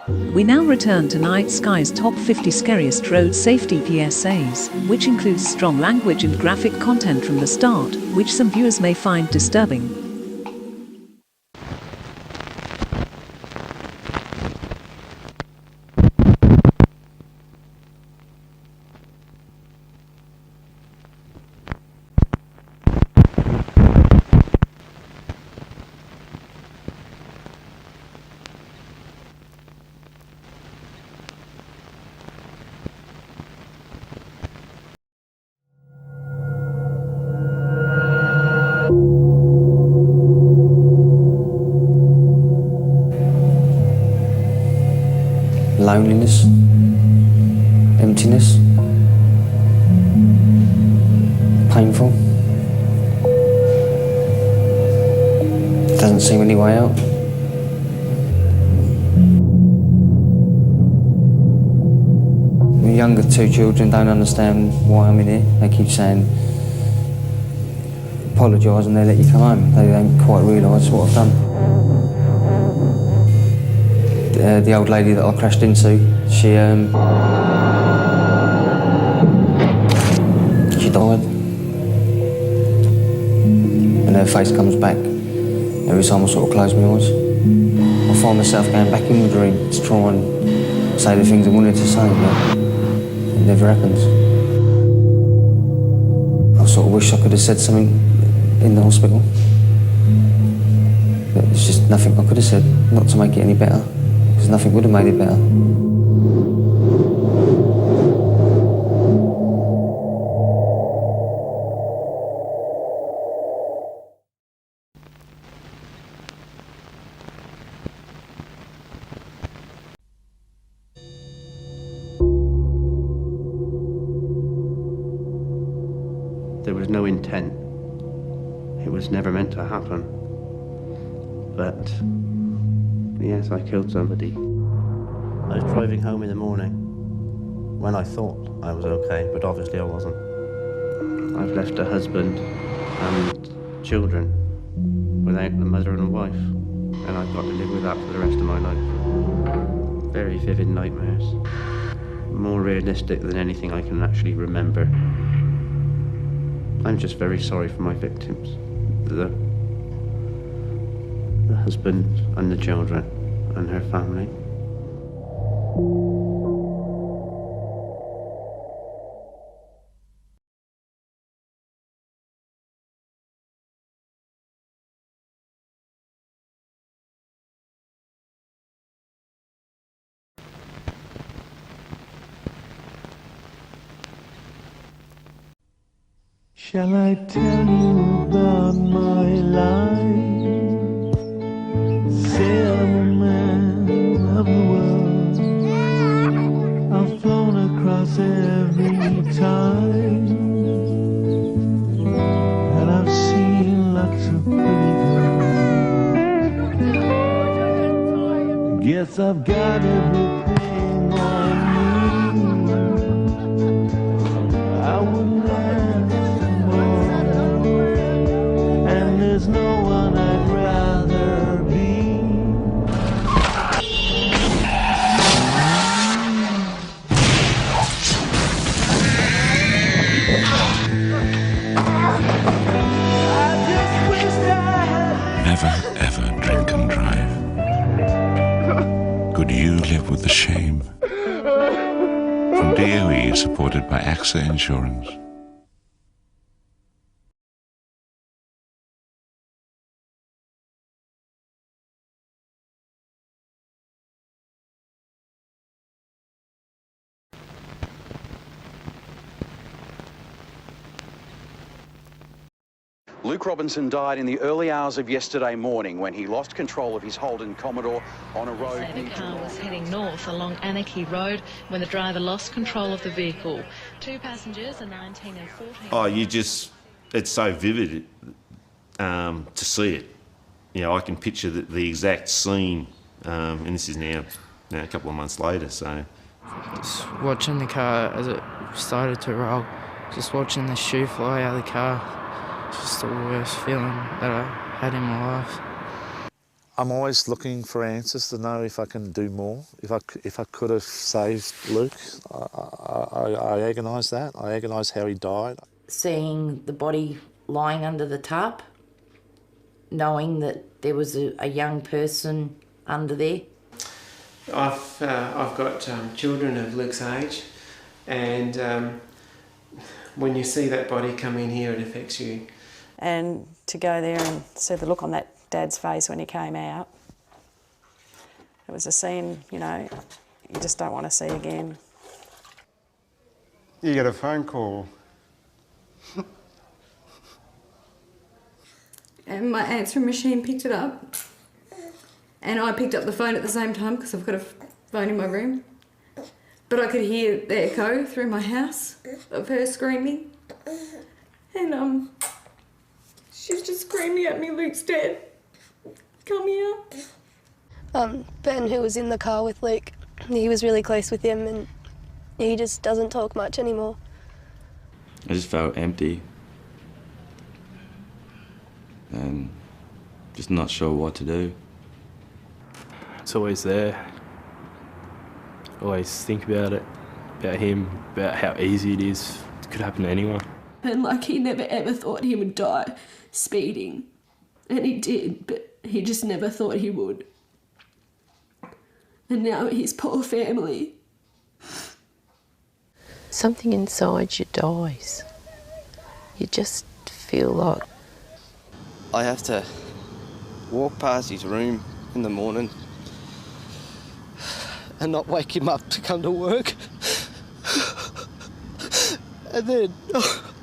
We now return to Night Sky's top 50 scariest road safety PSAs, which includes strong language and graphic content from the start, which some viewers may find disturbing. Loneliness, emptiness, painful. Doesn't seem any way out. The younger two children don't understand why I'm in here. They keep saying, apologise and they let you come home. They don't quite realise what I've done. The old lady that I crashed into, she died. And her face comes back every time I sort of close my eyes. I find myself going back in the dream to try and say the things I wanted to say, but it never happens. I sort of wish I could have said something in the hospital. But there's just nothing I could have said, not to make it any better. Because nothing would have made it better. There was no intent. It was never meant to happen. But yes, I killed somebody. I was driving home in the morning when I thought I was okay, but obviously I wasn't. I've left a husband and children without a mother and a wife, and I've got to live with that for the rest of my life. Very vivid nightmares. More realistic than anything I can actually remember. I'm just very sorry for my victims. The husband and the children and her family. Shall I tell you about my life? Say I'm a man of the world. I've flown across every time, and I've seen lots of pretty girls. Guess I've got everything I need. I wouldn't there's no one I'd rather be. Never ever drink and drive. Could you live with the shame? From DOE, supported by AXA Insurance. Luke Robinson died in the early hours of yesterday morning when he lost control of his Holden Commodore on a road. The car was heading north along Anarchy Road when the driver lost control of the vehicle. Two passengers, a 19 and 14. Oh, it's so vivid to see it. You know, I can picture the exact scene, and this is now a couple of months later, so. Just watching the car as it started to roll, just watching the shoe fly out of the car. Just the worst feeling that I had in my life. I'm always looking for answers to know if I can do more. If I could have saved Luke, I agonise that. I agonise how he died. Seeing the body lying under the tarp, knowing that there was a young person under there. I've got children of Luke's age, and when you see that body come in here, it affects you. And to go there and see the look on that Dad's face when he came out, it was a scene, you know, you just don't want to see again. You get a phone call. And my answering machine picked it up. And I picked up the phone at the same time because I've got a phone in my room. But I could hear the echo through my house of her screaming. And she was just screaming at me, "Luke's dead. Come here." Ben, who was in the car with Luke, he was really close with him and he just doesn't talk much anymore. I just felt empty and just not sure what to do. It's always there. Always think about it, about him, about how easy it is. It could happen to anyone. And like he never ever thought he would die speeding. And he did, but he just never thought he would. And now his poor family. Something inside you dies. You just feel like... I have to walk past his room in the morning and not wake him up to come to work. And then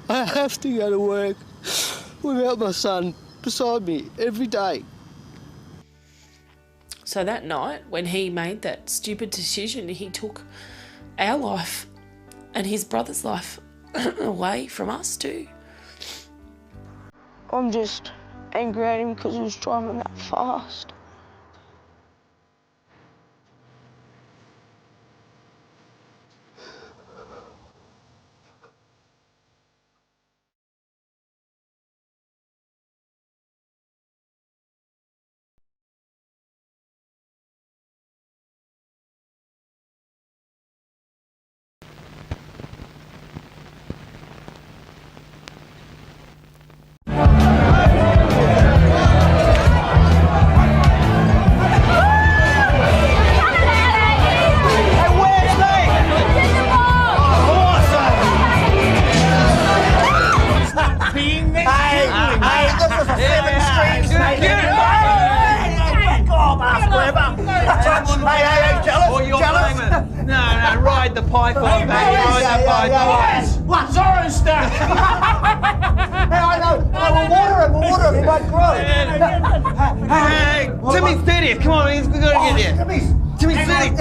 I have to go to work without my son beside me every day. So that night, when he made that stupid decision, he took our life and his brother's life away from us too. I'm just angry at him because he was driving that fast. Ride the python, baby. Ride the python. What's orange stuff? Hey, I know. We'll water him. He might grow. Hey, Timmy's 30th. Come on, he's got to get here. Timmy's 30th.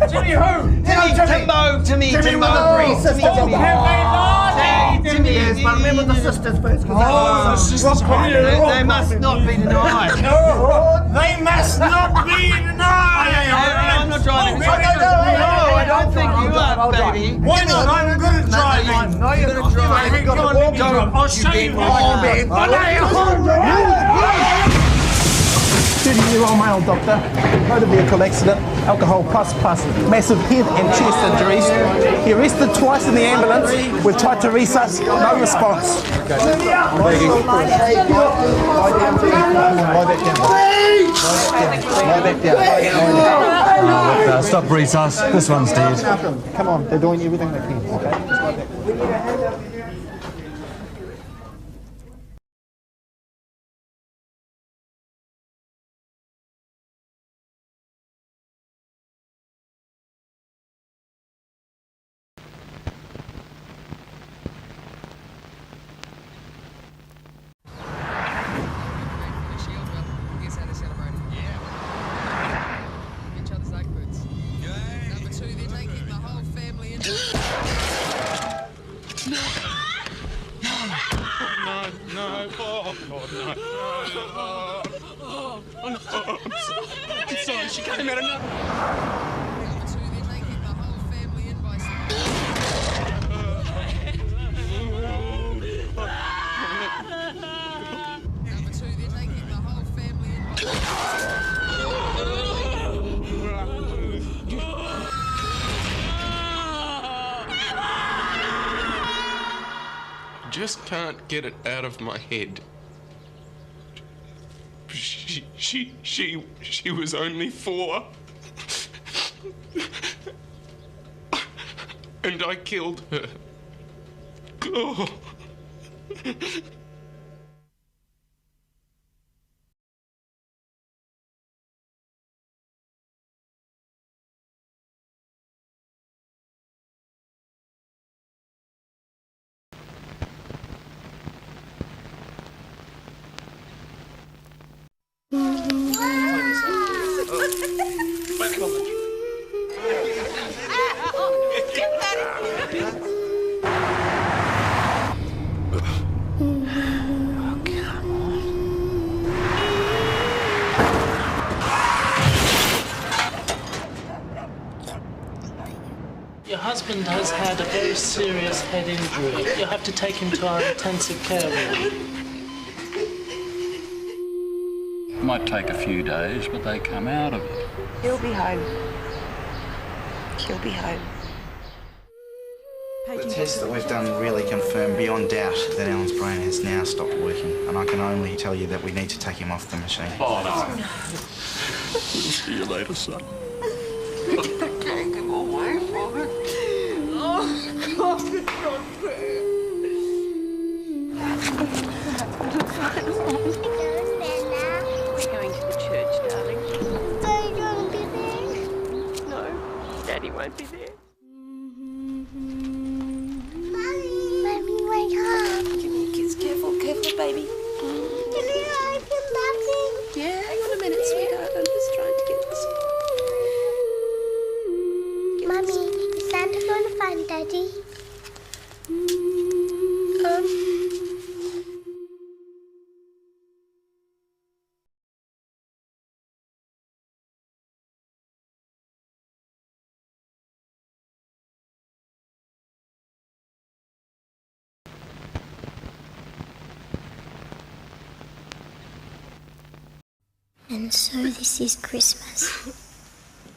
Timmy who? Timbo. Timmy. Timmy, but remember the sisters first. Oh, the sisters. They must not be denied. No, they must not be denied. I'm not driving. No, I don't think you are, baby. Why not? I'm good at driving. No, you're going to drive. Come on, I'll show you. Oh, 30-year-old male doctor, motor vehicle accident, alcohol plus, massive head and chest injuries. He arrested twice in the ambulance. We've tried to resusc, no response. Stop resus. This one's dead. Come on, they're doing everything they can. Okay, just like that. I'm sorry, she came out of nowhere. Number 2, they're taking the whole family in. just can't get it out of my head. She was only 4. And I killed her. Oh. Your husband has had a very serious head injury. You'll have to take him to our intensive care ward. Might take a few days, but they come out of it. He'll be home. He'll be home. The tests that we've done really confirm beyond doubt that Alan's brain has now stopped working, and I can only tell you that we need to take him off the machine. Oh, no. See you later, son. Take him away from it. Oh, God, it's not fair. We're going to the church, darling. Daddy won't be there. No, Daddy won't be there. Mommy, wake up. Give me a kiss. Careful, careful, baby. Can I open nothing? Yeah, hang on a minute, sweetheart. I'm just trying to get this. Mummy, is Santa going to find Daddy? And so this is Christmas.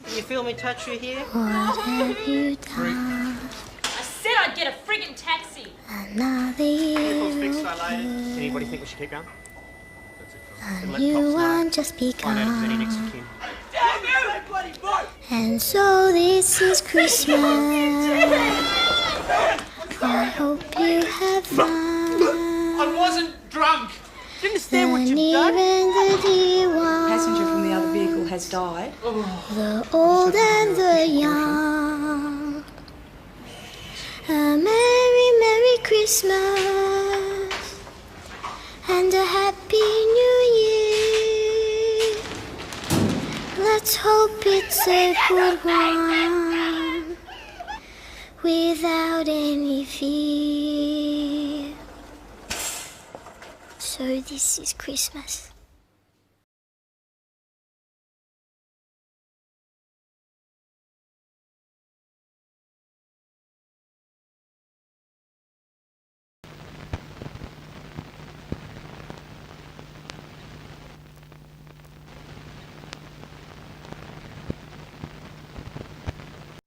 Can you feel me touch you here? What have you done? I said I'd get a friggin' taxi. Another year. Fixed by later. Anybody think we should keep going? A new one just begun. Next of kin. And so this is Christmas. I hope you have fun. I wasn't drunk. Do you understand what And you've even done? the dear ones, Passenger from the other vehicle has died. the old and the young. A merry, merry Christmas and a happy new year. Let's hope it's a good one without any fear. So this is Christmas.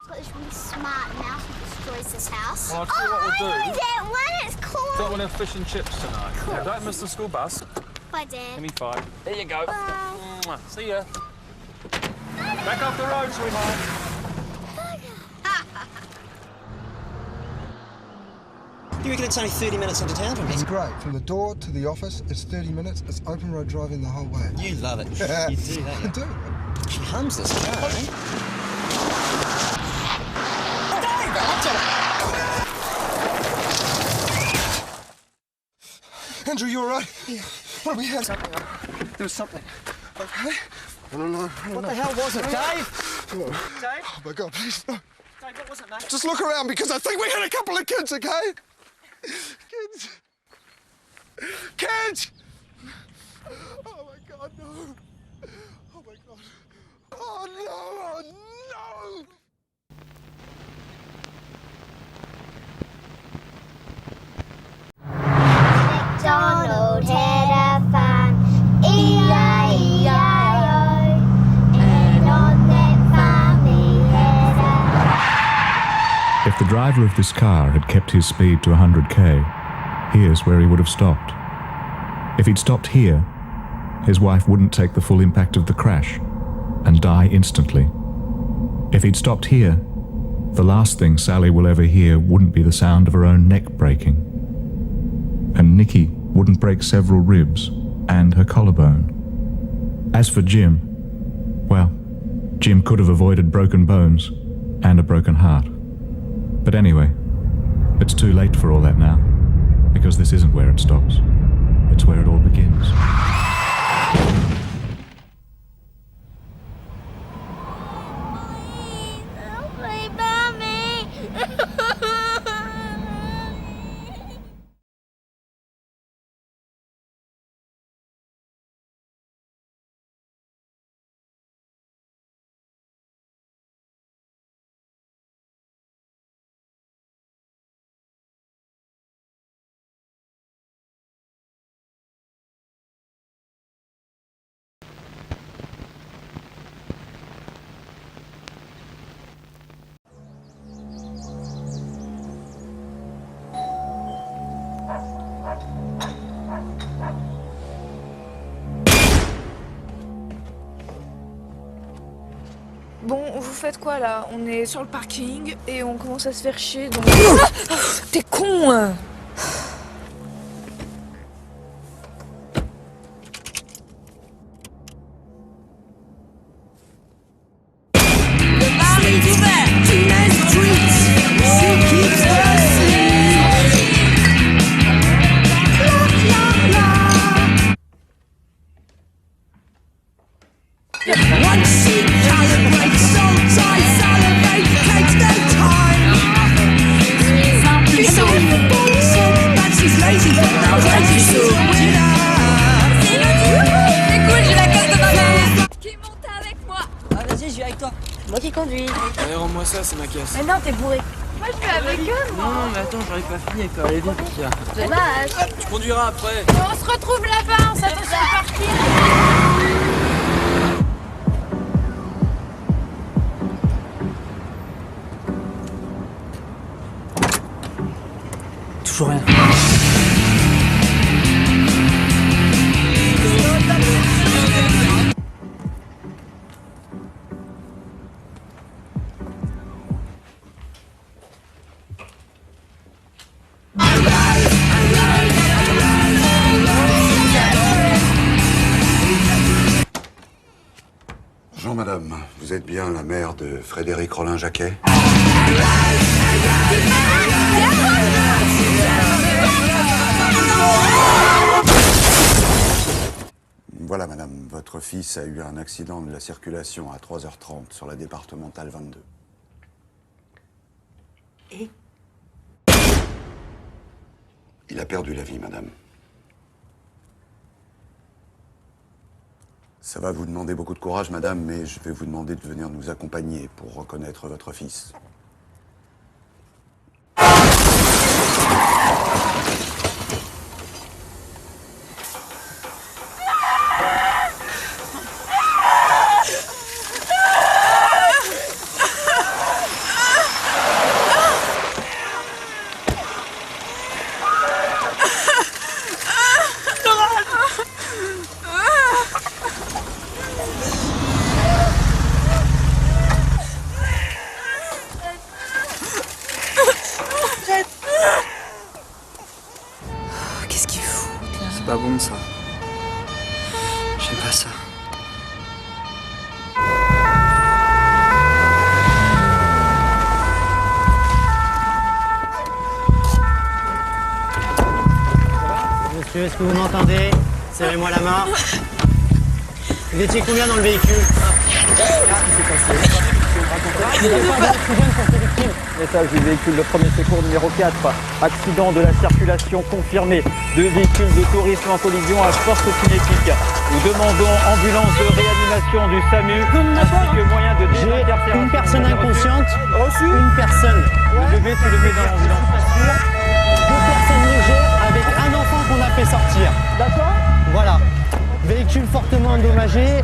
Got this really smart mouse that destroys this house. Well, I'll tell you what we'll do. I know that one. It's cool. Don't want to have fish and chips tonight. Cool. Now, don't miss the school bus. Bye, Dad. Give me 5. There you go. Bye. Mwah. See ya. Back off the road, sweetheart. Do you reckon it's only 30 minutes into town from here? It's great. From the door to the office, it's 30 minutes. It's open road driving the whole way. You love it. You do, don't you? I do. She hums this car, eh? Andrew, you all right? Yeah. What do we have? Something. There was something. Okay. I don't know. What the hell was it, Dave? No. Dave? Oh, my God, please, no. Dave, what was it, mate? Just look around because I think we had a couple of kids, okay? Kids. Kids! Oh, my God, no. Oh, my God. Oh, no. Oh, no. MacDonald had a farm, E-I-E-I-O, and on that farm he had a... If the driver of this car had kept his speed to 100k, here's where he would have stopped. If he'd stopped here, his wife wouldn't take the full impact of the crash and die instantly. If he'd stopped here, the last thing Sally will ever hear wouldn't be the sound of her own neck breaking. And Nikki wouldn't break several ribs and her collarbone. As for Jim, well, Jim could have avoided broken bones and a broken heart. But anyway, it's too late for all that now, because this isn't where it stops. It's where it all begins. Bon, vous faites quoi là? On est sur le parking et on commence à se faire chier donc... T'es con! Moi qui conduis. Allez, rends-moi ça, c'est ma caisse. Mais non, t'es bourré. Moi, je vais avec eux, moi. Non, mais attends, j'aurais pas fini avec toi. Allez, vite, Kia. Dommage. Tu conduiras après. On se retrouve là-bas, on s'attend sur le parking. Toujours rien. Bonjour madame, vous êtes bien la mère de Frédéric Rollin-Jacquet? Voilà madame, votre fils a eu un accident de la circulation à 3h30 sur la départementale 22. Et? Il a perdu la vie madame. Ça va vous demander beaucoup de courage, madame, mais je vais vous demander de venir nous accompagner pour reconnaître votre fils. Qu'est-ce qu'il fout là? C'est pas bon ça. J'aime pas ça. Monsieur, est-ce que vous m'entendez? Serrez-moi la main. Vous étiez combien dans le véhicule? Message du véhicule de premier secours numéro 4. Accident de la circulation confirmé. 2 véhicules de tourisme en collision à force cinétique. Nous demandons ambulance de réanimation du SAMU ainsi que moyen de désinterfération. Une personne inconsciente. Une personne. Le bébé, tu le mets dans l'ambulance. 2 personnes légères avec un enfant qu'on a fait sortir. D'accord. Voilà. Véhicule fortement endommagé.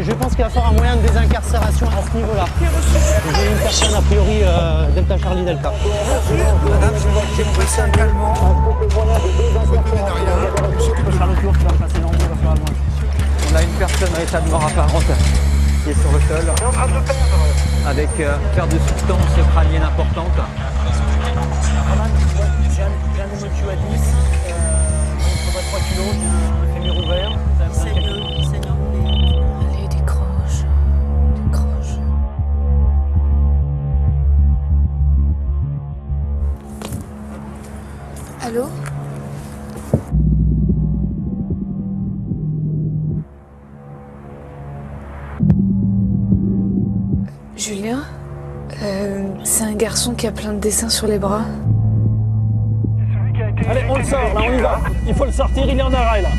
Je pense qu'il va falloir un moyen de désincarcération à ce niveau-là. J'ai une personne, a priori Delta Charlie Delta. Madame, j'ai mon médecin calmant. On a une personne en état de mort apparente qui est sur le sol avec perte de substance crânienne importante. J'ai un hémotu à 10, il faudrait 3 kilos, j'ai un fémur ouvert. Allez, décroche. Décroche. Allô? Julien? C'est un garçon qui a plein de dessins sur les bras. Allez, on le sort, là, on y va. Il faut le sortir, il est en arrêt, là.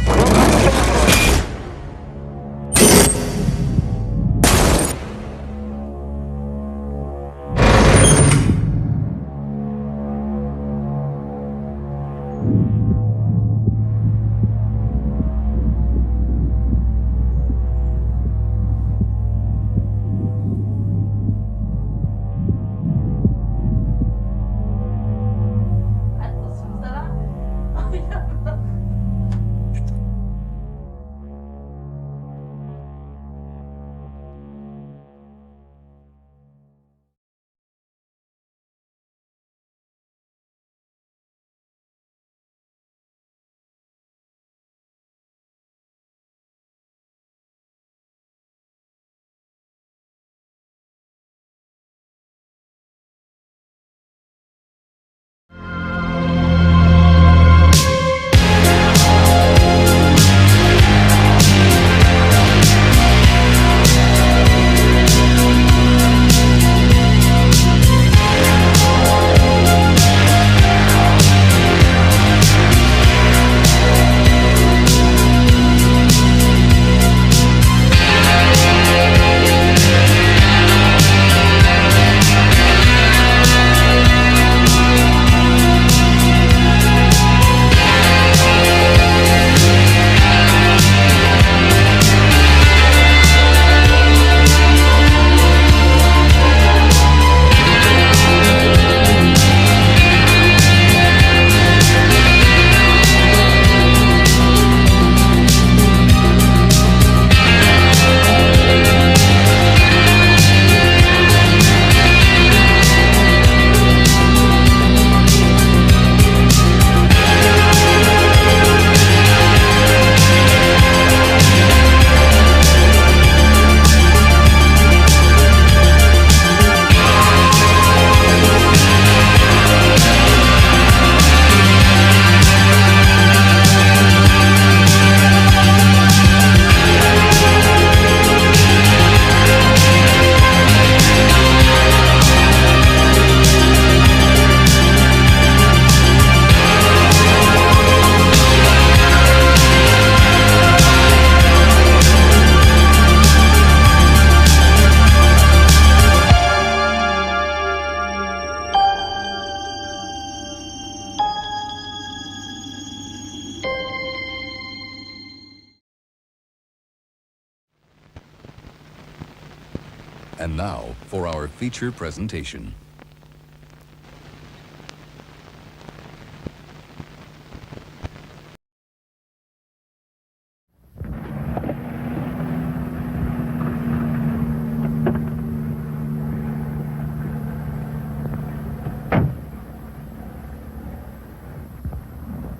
And now for our feature presentation.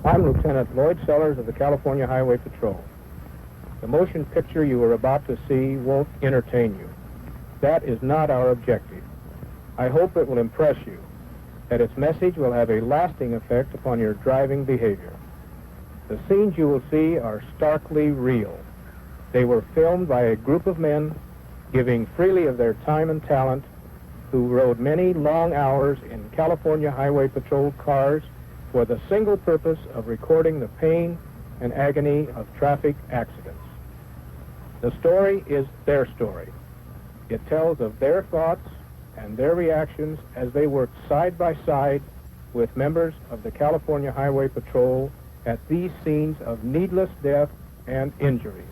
I'm Lieutenant Lloyd Sellers of the California Highway Patrol. The motion picture you are about to see won't entertain you. That is not our objective. I hope it will impress you, that its message will have a lasting effect upon your driving behavior. The scenes you will see are starkly real. They were filmed by a group of men giving freely of their time and talent who rode many long hours in California Highway Patrol cars for the single purpose of recording the pain and agony of traffic accidents. The story is their story. It tells of their thoughts and their reactions as they worked side by side with members of the California Highway Patrol at these scenes of needless death and injury.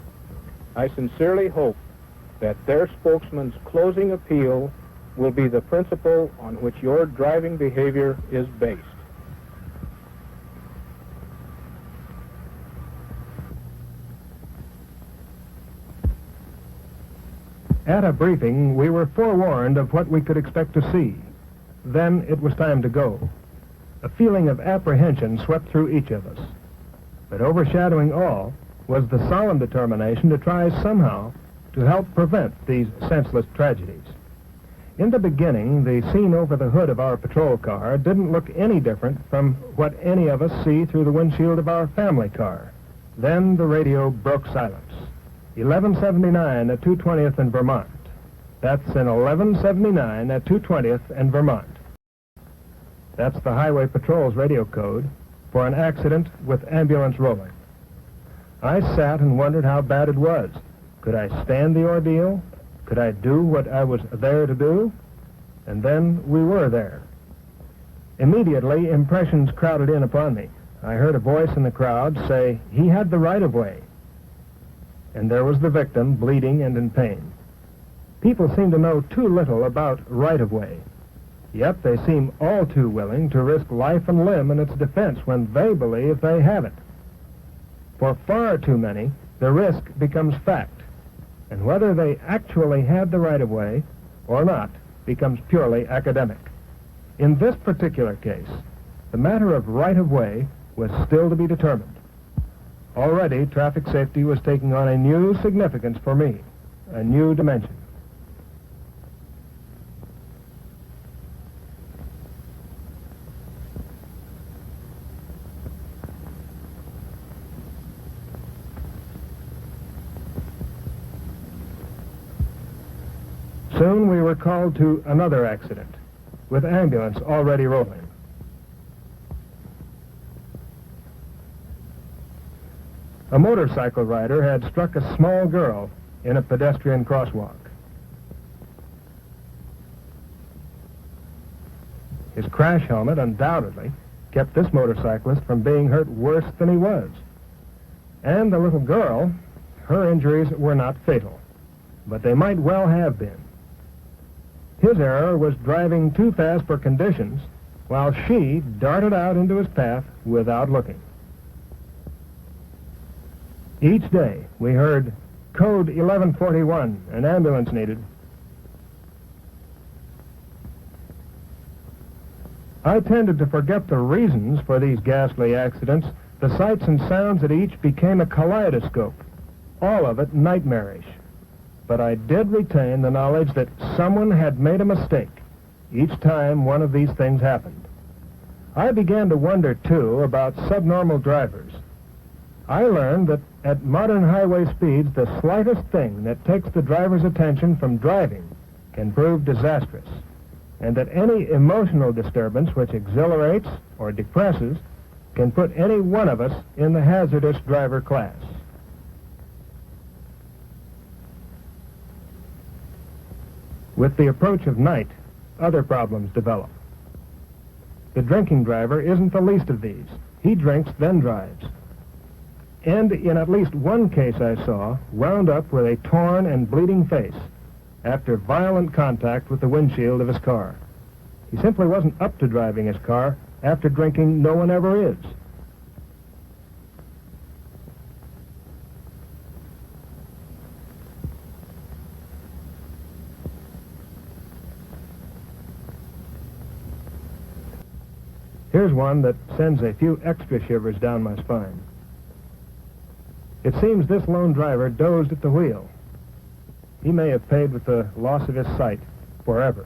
I sincerely hope that their spokesman's closing appeal will be the principle on which your driving behavior is based. At a briefing, we were forewarned of what we could expect to see. Then it was time to go. A feeling of apprehension swept through each of us. But overshadowing all was the solemn determination to try somehow to help prevent these senseless tragedies. In the beginning, the scene over the hood of our patrol car didn't look any different from what any of us see through the windshield of our family car. Then the radio broke silence. 1179 at 220th and Vermont. That's in 1179 at 220th and Vermont. That's the Highway Patrol's radio code for an accident with ambulance rolling. I sat and wondered how bad it was. Could I stand the ordeal? Could I do what I was there to do? And then we were there. Immediately, impressions crowded in upon me. I heard a voice in the crowd say, "He had the right-of-way." And there was the victim, bleeding and in pain. People seem to know too little about right-of-way. Yet they seem all too willing to risk life and limb in its defense when they believe they have it. For far too many, the risk becomes fact, and whether they actually had the right-of-way or not becomes purely academic. In this particular case, the matter of right-of-way was still to be determined. Already, traffic safety was taking on a new significance for me, a new dimension. Soon we were called to another accident, with ambulance already rolling. A motorcycle rider had struck a small girl in a pedestrian crosswalk. His crash helmet undoubtedly kept this motorcyclist from being hurt worse than he was. And the little girl, her injuries were not fatal, but they might well have been. His error was driving too fast for conditions, while she darted out into his path without looking. Each day, we heard, "Code 1141, an ambulance needed." I tended to forget the reasons for these ghastly accidents. The sights and sounds at each became a kaleidoscope, all of it nightmarish. But I did retain the knowledge that someone had made a mistake each time one of these things happened. I began to wonder, too, about subnormal drivers. I learned that at modern highway speeds, the slightest thing that takes the driver's attention from driving can prove disastrous, and that any emotional disturbance which exhilarates or depresses can put any one of us in the hazardous driver class. With the approach of night, other problems develop. The drinking driver isn't the least of these. He drinks, then drives. And in at least one case I saw, wound up with a torn and bleeding face after violent contact with the windshield of his car. He simply wasn't up to driving his car. After drinking, no one ever is. Here's one that sends a few extra shivers down my spine. It seems this lone driver dozed at the wheel. He may have paid with the loss of his sight forever.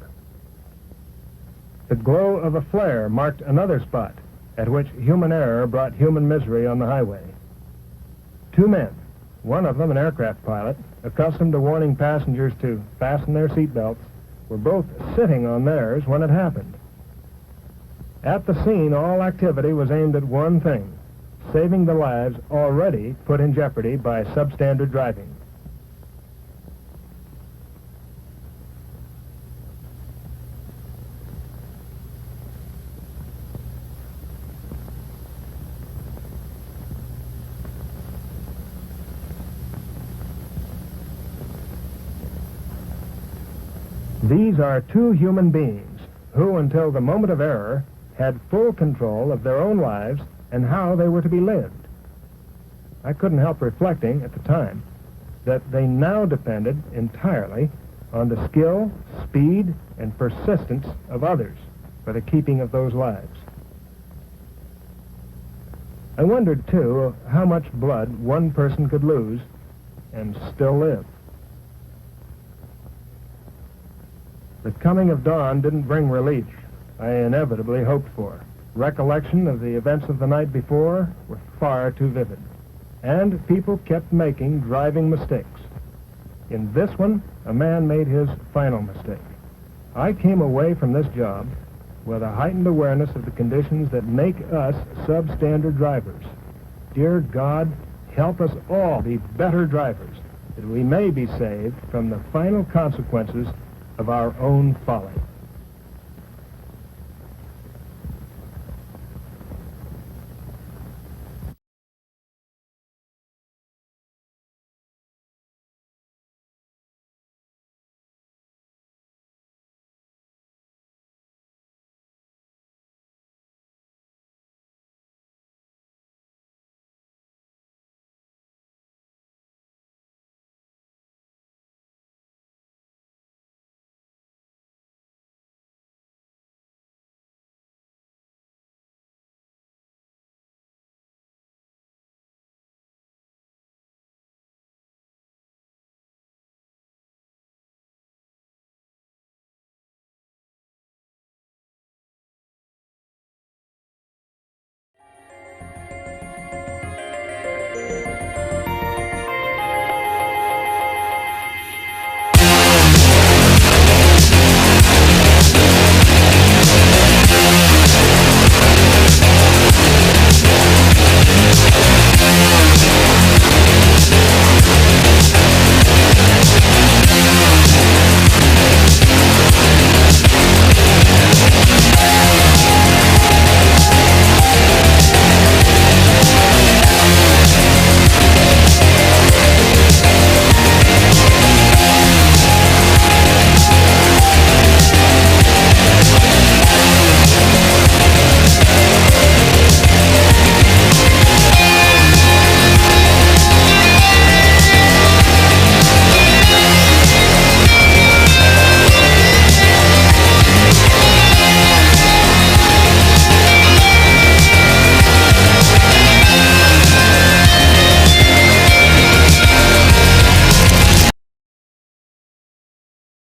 The glow of a flare marked another spot at which human error brought human misery on the highway. Two men, one of them an aircraft pilot, accustomed to warning passengers to fasten their seatbelts, were both sitting on theirs when it happened. At the scene, all activity was aimed at one thing: saving the lives already put in jeopardy by substandard driving. These are two human beings who, until the moment of error, had full control of their own lives and how they were to be lived. I couldn't help reflecting at the time that they now depended entirely on the skill, speed, and persistence of others for the keeping of those lives. I wondered, too, how much blood one person could lose and still live. The coming of dawn didn't bring relief I inevitably hoped for. Recollection of the events of the night before were far too vivid. And people kept making driving mistakes. In this one, a man made his final mistake. I came away from this job with a heightened awareness of the conditions that make us substandard drivers. Dear God, help us all be better drivers, that we may be saved from the final consequences of our own folly.